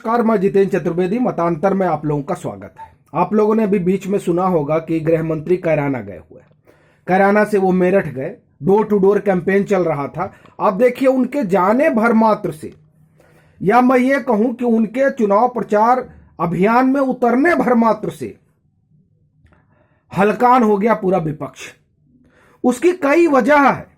नमस्कार, मैं जितेंद्र चतुर्वेदी। मतांतर में आप लोगों का स्वागत है। आप लोगों ने अभी बीच में सुना होगा कि गृह मंत्री कैराना गए हुए। कैराना से वो मेरठ गए, डोर टू डोर कैंपेन चल रहा था। आप देखिए, उनके जाने भर मात्र से, या मैं ये कहूं कि उनके चुनाव प्रचार अभियान में उतरने भर मात्र से हलकान हो गया पूरा विपक्ष। उसकी कई वजह है।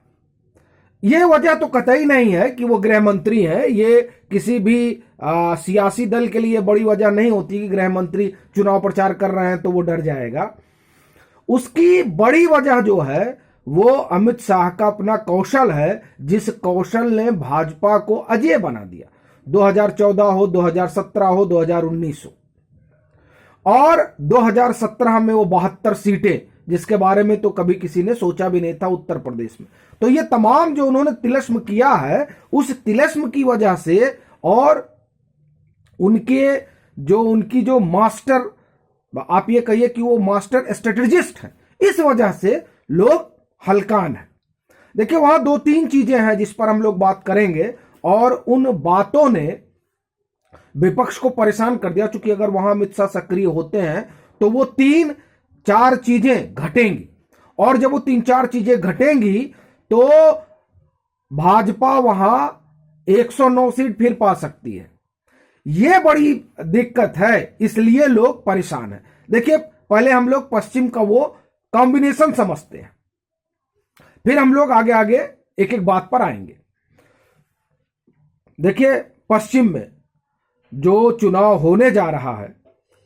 यह वजह तो कतई नहीं है कि वो गृह मंत्री हैं। ये किसी भी सियासी दल के लिए बड़ी वजह नहीं होती कि गृह मंत्री चुनाव प्रचार कर रहे हैं तो वो डर जाएगा। उसकी बड़ी वजह जो है वो अमित शाह का अपना कौशल है, जिस कौशल ने भाजपा को अजेय बना दिया। 2014 हो, 2017 हो, 2019 हो, और 2017 में वो 72 सीटें, जिसके बारे में तो कभी किसी ने सोचा भी नहीं था उत्तर प्रदेश में। तो ये तमाम जो उन्होंने तिलस्म किया है, उस तिलस्म की वजह से और उनकी जो मास्टर, आप ये कहिए कि वो मास्टर स्ट्रेटेजिस्ट हैं, इस वजह से लोग हलकान हैं। देखिए, वहां दो तीन चीजें हैं जिस पर हम लोग बात करेंगे, और उन बातों ने विपक्ष को परेशान कर दिया। चूंकि अगर वहां अमित शाह सक्रिय होते हैं तो वो 3-4 चीजें घटेंगी, और जब वो 3-4 चीजें घटेंगी तो भाजपा वहां 109 सीट फिर पा सकती है। यह बड़ी दिक्कत है, इसलिए लोग परेशान हैं। देखिए, पहले हम लोग पश्चिम का वो कॉम्बिनेशन समझते हैं, फिर हम लोग आगे आगे एक एक बात पर आएंगे। देखिए, पश्चिम में जो चुनाव होने जा रहा है,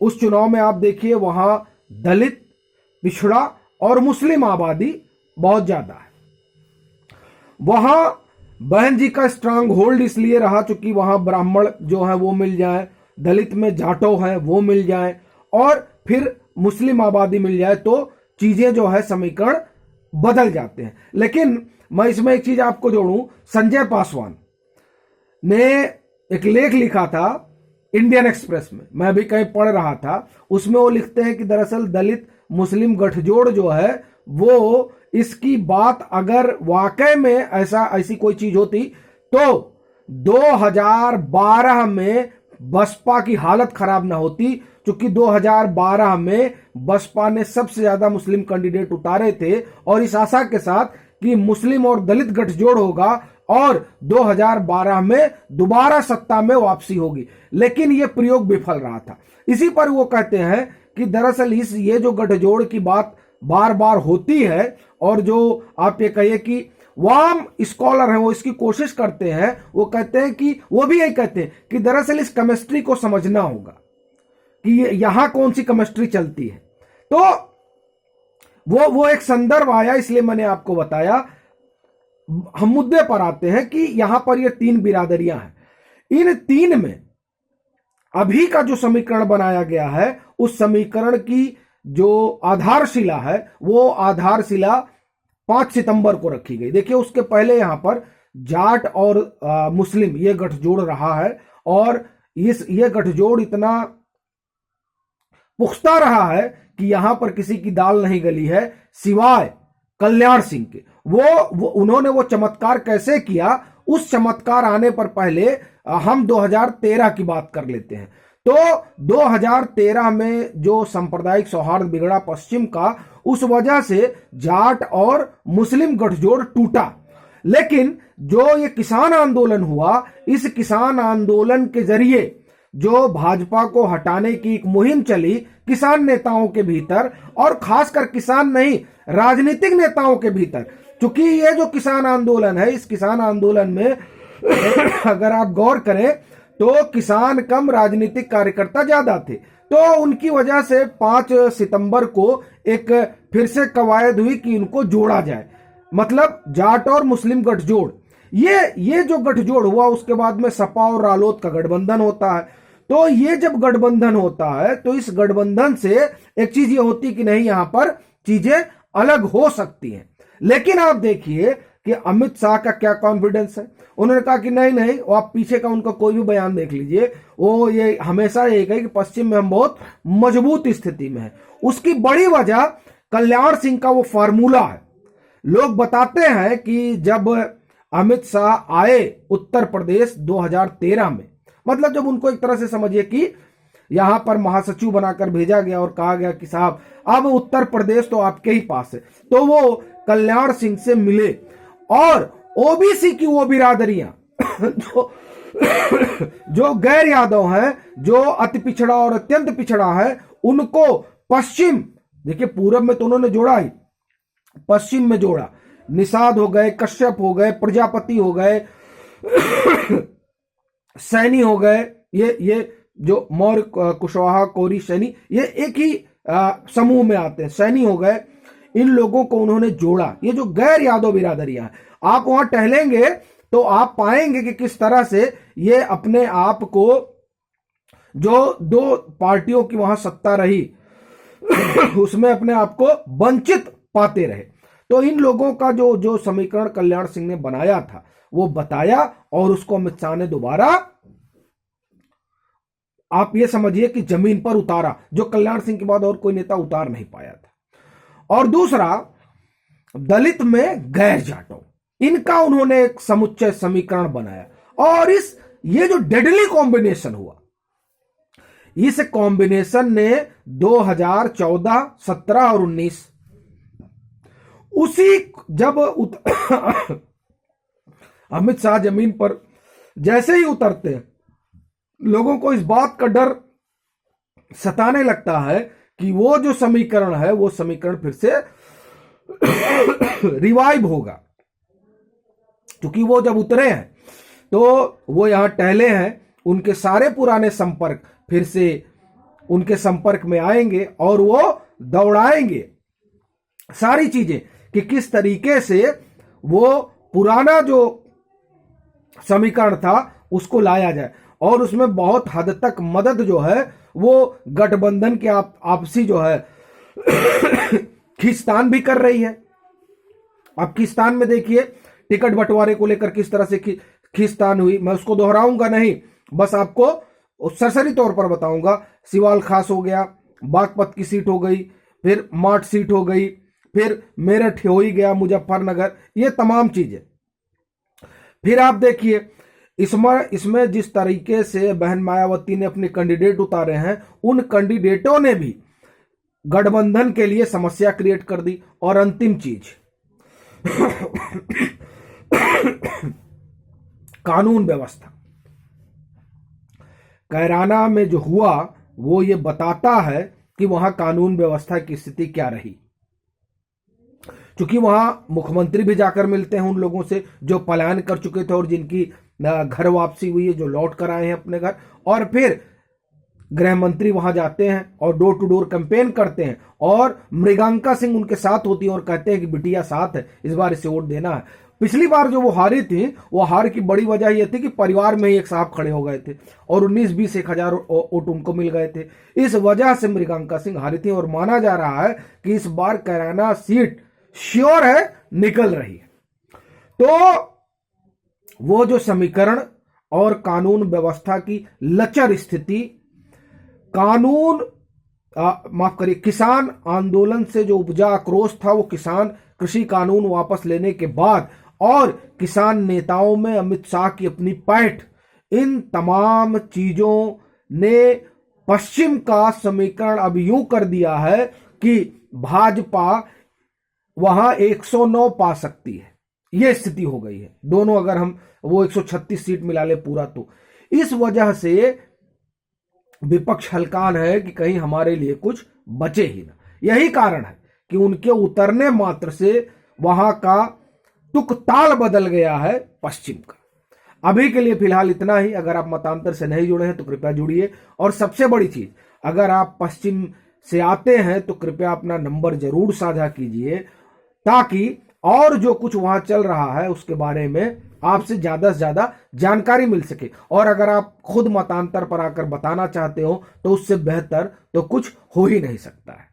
उस चुनाव में आप देखिए वहां दलित, पिछड़ा और मुस्लिम आबादी बहुत ज्यादा है। वहां बहन जी का स्ट्रांग होल्ड इसलिए रहा चूंकि वहां ब्राह्मण जो है वो मिल जाए, दलित में जाटो है वो मिल जाए, और फिर मुस्लिम आबादी मिल जाए, तो चीजें जो है समीकरण बदल जाते हैं। लेकिन मैं इसमें एक चीज आपको जोड़ूं, संजय पासवान ने एक लेख लिखा था इंडियन एक्सप्रेस में, मैं भी कहीं पढ़ रहा था। उसमें वो लिखते हैं कि दरअसल दलित मुस्लिम गठजोड़ जो है वो, इसकी बात अगर वाकई में ऐसी कोई चीज होती तो 2012 में बसपा की हालत खराब ना होती। क्योंकि 2012 में बसपा ने सबसे ज्यादा मुस्लिम कैंडिडेट उतारे थे, और इस आशा के साथ कि मुस्लिम और दलित गठजोड़ होगा और 2012 में दोबारा सत्ता में वापसी होगी। लेकिन यह प्रयोग विफल रहा था। इसी पर वो कहते हैं कि दरअसल ये जो गठजोड़ की बात बार बार होती है, और जो आप ये कहिए कि वाम स्कॉलर हैं वो इसकी कोशिश करते हैं, वो कहते हैं कि वो भी यही कहते हैं कि दरअसल इस केमिस्ट्री को समझना होगा कि यहां कौन सी केमिस्ट्री चलती है। तो वो एक संदर्भ आया, इसलिए मैंने आपको बताया। हम मुद्दे पर आते हैं कि यहां पर ये 3 बिरादरियां हैं। इन 3 में अभी का जो समीकरण बनाया गया है, उस समीकरण की जो आधारशिला है, वो आधारशिला 5 सितंबर को रखी गई। देखिए, उसके पहले यहां पर जाट और मुस्लिम ये गठजोड़ रहा है, और ये गठजोड़ इतना पुख्ता रहा है कि यहां पर किसी की दाल नहीं गली है सिवाय कल्याण सिंह के। उन्होंने वो चमत्कार कैसे किया, उस चमत्कार आने पर पहले हम 2013 की बात कर लेते हैं। तो 2013 में जो सांप्रदायिक सौहार्द बिगड़ा पश्चिम का, उस वजह से जाट और मुस्लिम गठजोड़ टूटा। लेकिन जो ये किसान आंदोलन हुआ, इस किसान आंदोलन के जरिए जो भाजपा को हटाने की एक मुहिम चली किसान नेताओं के भीतर, और खासकर किसान नहीं, राजनीतिक नेताओं के भीतर। क्योंकि ये जो किसान आंदोलन है, इस किसान आंदोलन में अगर आप गौर करें तो किसान कम, राजनीतिक कार्यकर्ता ज्यादा थे। तो उनकी वजह से 5 सितंबर को एक फिर से कवायद हुई कि इनको जोड़ा जाए, मतलब जाट और मुस्लिम गठजोड़। ये जो गठजोड़ हुआ, उसके बाद में सपा और रालोद का गठबंधन होता है। तो ये जब गठबंधन होता है तो इस गठबंधन से एक चीज ये होती कि नहीं, यहां पर चीजें अलग हो सकती हैं। लेकिन आप देखिए कि अमित शाह का क्या कॉन्फिडेंस है। उन्होंने कहा कि नहीं, वो आप पीछे का उनका कोई भी बयान देख लीजिए, वो ये हमेशा ये कहे कि पश्चिम में हम बहुत मजबूत स्थिति में हैं। उसकी बड़ी वजह कल्याण सिंह का वो फार्मूला है। लोग बताते हैं कि जब अमित शाह आए उत्तर प्रदेश 2013 में, मतलब जब उनको एक तरह से समझिए कि यहां पर महासचिव बनाकर भेजा गया और कहा गया कि साहब अब उत्तर प्रदेश तो आपके ही पास है, तो वो कल्याण सिंह से मिले और ओबीसी की वो बिरादरियां जो गैर यादव है, जो अति पिछड़ा और अत्यंत पिछड़ा है, उनको पश्चिम, देखिए पूरब में तो उन्होंने जोड़ा ही, पश्चिम में जोड़ा। निषाद हो गए, कश्यप हो गए, प्रजापति हो गए, सैनी हो गए, ये जो मौर्य, कुशवाहा, कौरी, सैनी, ये एक ही समूह में आते हैं। सैनी हो गए, इन लोगों को उन्होंने जोड़ा। ये जो गैर यादव बिरादरियां हैं, आप वहां टहलेंगे तो आप पाएंगे कि किस तरह से ये अपने आप को, जो दो पार्टियों की वहां सत्ता रही उसमें अपने आप को वंचित पाते रहे। तो इन लोगों का जो समीकरण कल्याण सिंह ने बनाया था वो बताया और उसको अमित शाह ने दोबारा, आप ये समझिए कि जमीन पर उतारा, जो कल्याण सिंह के बाद और कोई नेता उतार नहीं पाया था। और दूसरा, दलित में गैर जाटों, इनका उन्होंने एक समुच्चय समीकरण बनाया। और ये जो डेडली कॉम्बिनेशन हुआ, इस कॉम्बिनेशन ने 2014, 17 और 19 उसी जब अमित शाह जमीन पर जैसे ही उतरते हैं, लोगों को इस बात का डर सताने लगता है कि वो जो समीकरण है वो समीकरण फिर से रिवाइव होगा। क्योंकि वो जब उतरे हैं तो वो यहां टहले हैं, उनके सारे पुराने संपर्क फिर से उनके संपर्क में आएंगे और वो दौड़ाएंगे सारी चीजें कि किस तरीके से वो पुराना जो समीकरण था उसको लाया जाए। और उसमें बहुत हद तक मदद जो है वो गठबंधन के आपसी जो है खींचतान भी कर रही है। अब खींचतान में देखिए टिकट बंटवारे को लेकर किस तरह से खींचतान हुई, मैं उसको दोहराऊंगा नहीं, बस आपको सरसरी तौर पर बताऊंगा। सिवाल खास हो गया, बागपत की सीट हो गई, फिर माठ सीट हो गई, फिर मेरठ हो ही गया, मुजफ्फरनगर, ये तमाम चीजें। फिर आप देखिए इसमें जिस तरीके से बहन मायावती ने अपने कैंडिडेट उतारे हैं, उन कैंडिडेटों ने भी गठबंधन के लिए समस्या क्रिएट कर दी। और अंतिम चीज कानून व्यवस्था, कैराना में जो हुआ वो ये बताता है कि वहां कानून व्यवस्था की स्थिति क्या रही। क्योंकि वहां मुख्यमंत्री भी जाकर मिलते हैं उन लोगों से जो पलायन कर चुके थे और जिनकी घर वापसी हुई है, जो लौट कर आए हैं अपने घर। और फिर गृह मंत्री वहां जाते हैं और डोर टू डोर कैंपेन करते हैं और मृगांका सिंह उनके साथ होती है और कहते हैं कि बिटिया साथ है, इस बार इसे वोट देना है। पिछली बार जो वो हारी थी, वो हार की बड़ी वजह यह थी कि परिवार में ही एक साहब खड़े हो गए थे और 19-20 एक हजार वोट उनको मिल गए थे। इस वजह से मृगांका सिंह हारी थी और माना जा रहा है कि इस बार कैराना सीट श्योर है निकल रही है। तो वो जो समीकरण और कानून व्यवस्था की लचर स्थिति, कानून माफ करिए, किसान आंदोलन से जो उपजा आक्रोश था, वो किसान कृषि कानून वापस लेने के बाद और किसान नेताओं में अमित शाह की अपनी पैठ, इन तमाम चीजों ने पश्चिम का समीकरण अब यूं कर दिया है कि भाजपा वहां 109 पा सकती है। यह स्थिति हो गई है दोनों, अगर हम वो 136 सीट मिला ले पूरा तो। इस वजह से विपक्ष हलकान है कि कहीं हमारे लिए कुछ बचे ही ना। यही कारण है कि उनके उतरने मात्र से वहां का तुक ताल बदल गया है पश्चिम का। अभी के लिए फिलहाल इतना ही। अगर आप मतांतर से नहीं जुड़े हैं तो कृपया जुड़िए। और सबसे बड़ी चीज, अगर आप पश्चिम से आते हैं तो कृपया अपना नंबर जरूर साझा कीजिए, ताकि और जो कुछ वहां चल रहा है उसके बारे में आपसे ज्यादा से ज्यादा जानकारी मिल सके। और अगर आप खुद मतांतर पर आकर बताना चाहते हो तो उससे बेहतर तो कुछ हो ही नहीं सकता है।